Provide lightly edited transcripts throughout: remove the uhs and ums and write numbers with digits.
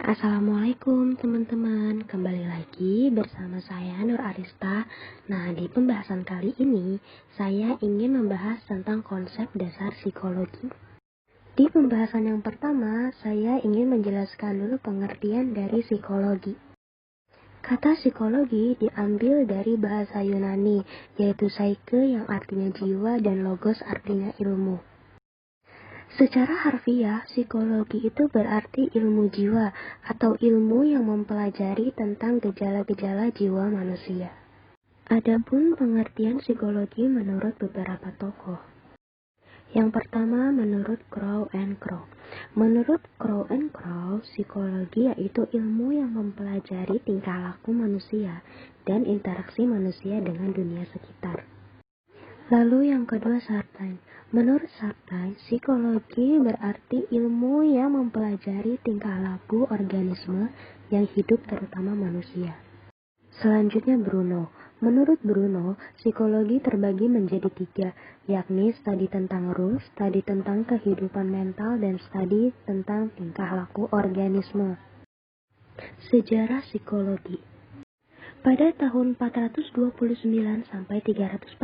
Assalamualaikum teman-teman, kembali lagi bersama saya Nur Arista. Nah, di pembahasan kali ini saya ingin membahas tentang konsep dasar psikologi. Di pembahasan yang pertama, saya ingin menjelaskan dulu pengertian dari psikologi. Kata psikologi diambil dari bahasa Yunani, yaitu psyche yang artinya jiwa dan logos artinya ilmu. Secara harfiah, psikologi itu berarti ilmu jiwa atau ilmu yang mempelajari tentang gejala-gejala jiwa manusia. Adapun pengertian psikologi menurut beberapa tokoh. Yang pertama menurut Crow and Crow. Menurut Crow and Crow, psikologi yaitu ilmu yang mempelajari tingkah laku manusia dan interaksi manusia dengan dunia sekitar. Lalu yang kedua Sartain. Menurut Sartain, psikologi berarti ilmu yang mempelajari tingkah laku organisme yang hidup terutama manusia. Selanjutnya Bruno. Menurut Bruno, psikologi terbagi menjadi 3, yakni studi tentang rules, studi tentang kehidupan mental, dan studi tentang tingkah laku organisme. Sejarah psikologi. Pada tahun 429 sampai 347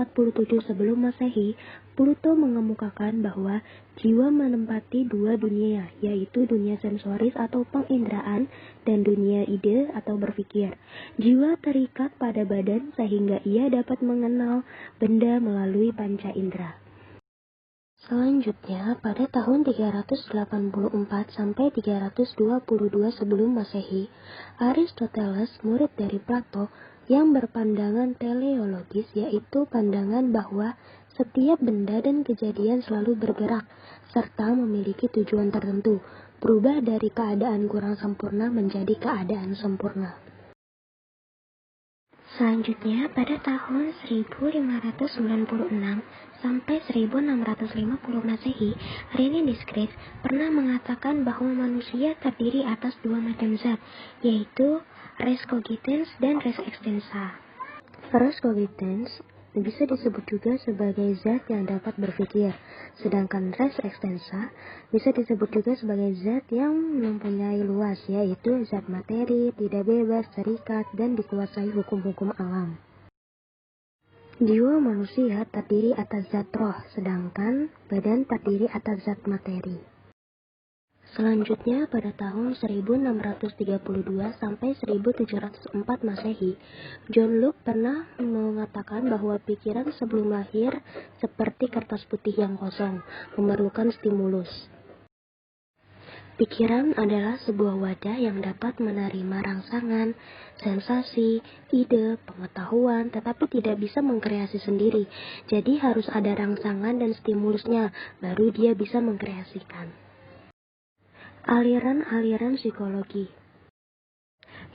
sebelum Masehi, Pluto mengemukakan bahwa jiwa menempati 2 dunia, yaitu dunia sensoris atau penginderaan dan dunia ide atau berpikir. Jiwa terikat pada badan sehingga ia dapat mengenal benda melalui panca indera. Selanjutnya, pada tahun 384 sampai 322 sebelum Masehi, Aristoteles, murid dari Plato, yang berpandangan teleologis, yaitu pandangan bahwa setiap benda dan kejadian selalu bergerak, serta memiliki tujuan tertentu, berubah dari keadaan kurang sempurna menjadi keadaan sempurna. Selanjutnya, pada tahun 1596 sampai 1650 Masehi, René Descartes pernah mengatakan bahwa manusia terdiri atas 2 macam zat, yaitu res cogitans dan res extensa. Res cogitans bisa disebut juga sebagai zat yang dapat berpikir, sedangkan res extensa bisa disebut juga sebagai zat yang mempunyai luas, yaitu zat materi, tidak bebas, terikat, dan dikuasai hukum-hukum alam. Jiwa manusia terdiri atas zat roh, sedangkan badan terdiri atas zat materi. Selanjutnya, pada tahun 1632 sampai 1704 Masehi, John Locke pernah mengatakan bahwa pikiran sebelum lahir seperti kertas putih yang kosong, memerlukan stimulus. Pikiran adalah sebuah wadah yang dapat menerima rangsangan, sensasi, ide, pengetahuan, tetapi tidak bisa mengkreasi sendiri. Jadi harus ada rangsangan dan stimulusnya, baru dia bisa mengkreasikan. Aliran-aliran psikologi.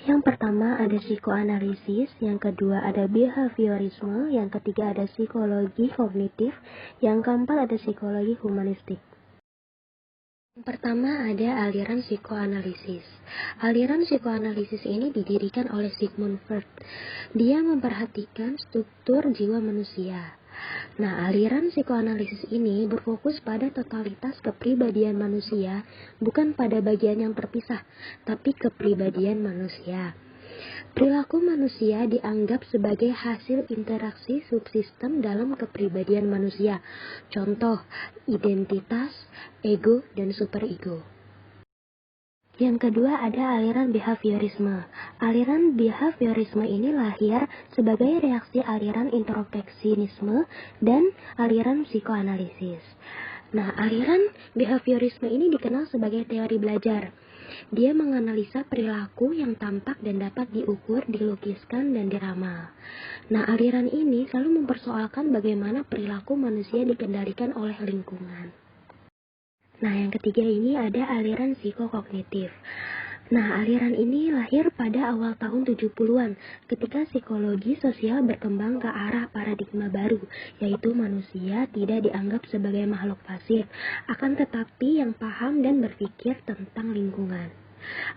Yang pertama ada psikoanalisis, yang kedua ada behaviorisme, yang ketiga ada psikologi kognitif, yang keempat ada psikologi humanistik. Yang pertama ada aliran psikoanalisis. Aliran psikoanalisis ini didirikan oleh Sigmund Freud. Dia memperhatikan struktur jiwa manusia. Nah, aliran psikoanalisis ini berfokus pada totalitas kepribadian manusia, bukan pada bagian yang terpisah, tapi kepribadian manusia. Perilaku manusia dianggap sebagai hasil interaksi subsistem dalam kepribadian manusia. Contoh, identitas, ego, dan superego. Yang kedua ada aliran behaviorisme. Aliran behaviorisme ini lahir sebagai reaksi aliran introspeksionisme dan aliran psikoanalisis. Nah, aliran behaviorisme ini dikenal sebagai teori belajar. Dia menganalisa perilaku yang tampak dan dapat diukur, dilukiskan, dan diramal. Nah, aliran ini selalu mempersoalkan bagaimana perilaku manusia dikendalikan oleh lingkungan. Nah, yang ketiga ini ada aliran psikokognitif. Nah, aliran ini lahir pada awal tahun 70-an ketika psikologi sosial berkembang ke arah paradigma baru, yaitu manusia tidak dianggap sebagai makhluk pasif, akan tetapi yang paham dan berpikir tentang lingkungan.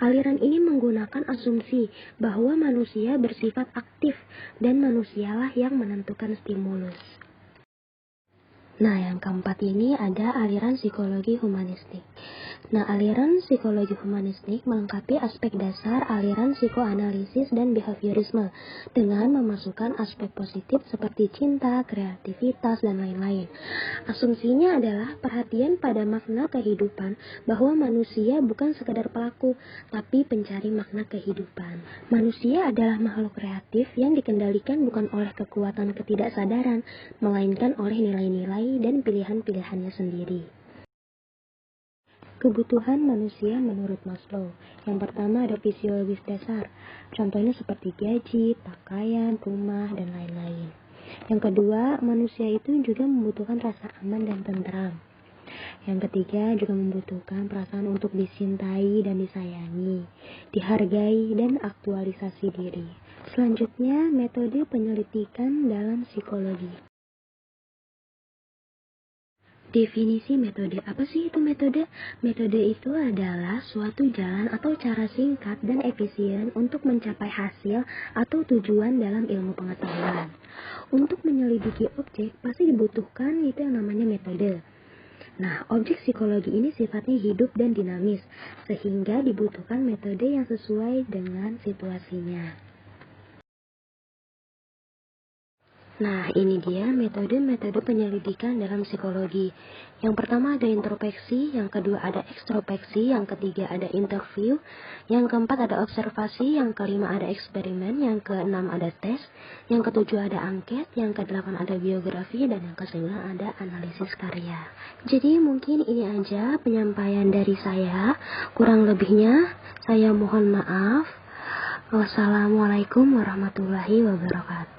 Aliran ini menggunakan asumsi bahwa manusia bersifat aktif dan manusialah yang menentukan stimulus. Nah, yang keempat ini ada aliran psikologi humanistik. Nah, aliran psikologi humanistik melengkapi aspek dasar aliran psikoanalisis dan behaviorisme dengan memasukkan aspek positif seperti cinta, kreativitas, dan lain-lain. Asumsinya adalah perhatian pada makna kehidupan, bahwa manusia bukan sekedar pelaku, tapi pencari makna kehidupan. Manusia adalah makhluk kreatif yang dikendalikan bukan oleh kekuatan ketidaksadaran, melainkan oleh nilai-nilai dan pilihan-pilihannya sendiri. Kebutuhan manusia menurut Maslow. Yang pertama ada fisiologis dasar, contohnya seperti gaji, pakaian, rumah, dan lain-lain. Yang kedua, manusia itu juga membutuhkan rasa aman dan tentram. Yang ketiga juga membutuhkan perasaan untuk dicintai dan disayangi, dihargai, dan aktualisasi diri. Selanjutnya, metode penyelidikan dalam psikologi. Definisi metode. Apa sih itu metode? Metode itu adalah suatu jalan atau cara singkat dan efisien untuk mencapai hasil atau tujuan dalam ilmu pengetahuan. Untuk menyelidiki objek, pasti dibutuhkan itu yang namanya metode. Nah, objek psikologi ini sifatnya hidup dan dinamis, sehingga dibutuhkan metode yang sesuai dengan situasinya. Nah, ini dia metode-metode penyelidikan dalam psikologi. Yang pertama ada introspeksi, yang kedua ada ekstrospeksi, yang ketiga ada interview, yang keempat ada observasi, yang kelima ada eksperimen, yang keenam ada tes, yang ketujuh ada angket, yang kedelapan ada biografi, dan yang kesembilan ada analisis karya. Jadi mungkin ini aja penyampaian dari saya. Kurang lebihnya saya mohon maaf. Wassalamualaikum warahmatullahi wabarakatuh.